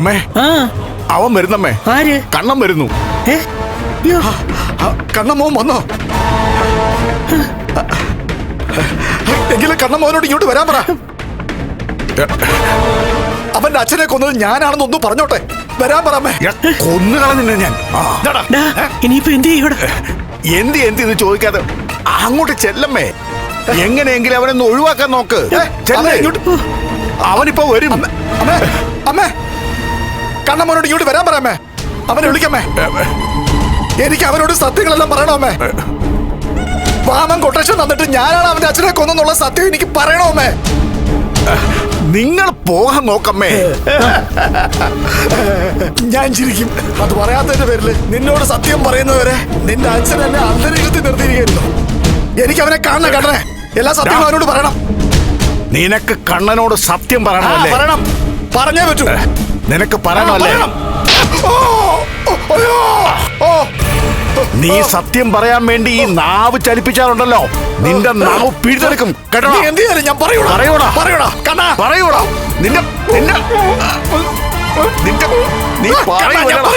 അമ്മേ, അവൻ വരുന്നമ്മേ. ആര്? കണ്ണം വരുന്നു. കണ്ണമ്മോൻ വന്നോ? എങ്കിലും കണ്ണമ്മോനോട് ഇങ്ങോട്ട് വരാൻ പറ. അവന്റെ അച്ഛനെ കൊന്നത് ഞാനാണെന്ന് ഒന്ന് പറഞ്ഞോട്ടെ. വരാൻ പറമ്മേ. കൊന്നു കളഞ്ഞില്ല ഞാൻ. ഇനിയിപ്പോ എന്ത് ചെയ്യൂടെ? എന്ത് ഇത് ചോദിക്കാതെ അങ്ങോട്ട് ചെല്ലമ്മേ. എങ്ങനെയെങ്കിലും അവനൊന്ന് ഒഴിവാക്കാൻ നോക്ക്. അവനിപ്പോ വരും. അമ്മേ, അമ്മേ, കണ്ണമ്മോനോട് ഇങ്ങോട്ട് വരാൻ പറയാമേ. അവനെ വിളിക്കമ്മേ. എനിക്ക് അവനോട് സത്യങ്ങളെല്ലാം പറയണോ അമ്മേ. വാമൻ കൊട്ടേഷൻ തന്നിട്ട് ഞാനാണ് അവന്റെ അച്ഛനെ കൊന്നുള്ള സത്യം എനിക്ക് പറയണോ അമ്മേ. നിങ്ങൾ പോകാൻ നോക്കമ്മേ. ഞാൻ ചിരിക്കും. അത് പറയാത്തതിന്റെ പേരില് നിന്നോട് സത്യം പറയുന്നവരെ നിന്റെ അച്ഛൻ എന്നെ അന്തരീക്ഷത്തിൽ നിർത്തിയിരിക്കുന്നു. എനിക്ക് അവനെ കാണണേ. എല്ലാ സത്യങ്ങളും അവനോട് പറയണം. നിനക്ക് കണ്ണനോട് സത്യം പറയണമല്ലേ? പറയണം. പറഞ്ഞേ പറ്റൂ. നിനക്ക് പറയണമല്ലേ? നീ സത്യം പറയാൻ വേണ്ടി ഈ നാവ് ചലിപ്പിച്ചാലുണ്ടല്ലോ, നിന്റെ നാവ് പിടിച്ചെടുക്കും കേട്ടോ. എന്ത് ചെയ്യാനും ഞാൻ പറയൂടാ. കണ്ണാ പറയൂടാ. നിന്റെ നിന്റെ നിന്റെ നീ പറയൂല്ലടാ.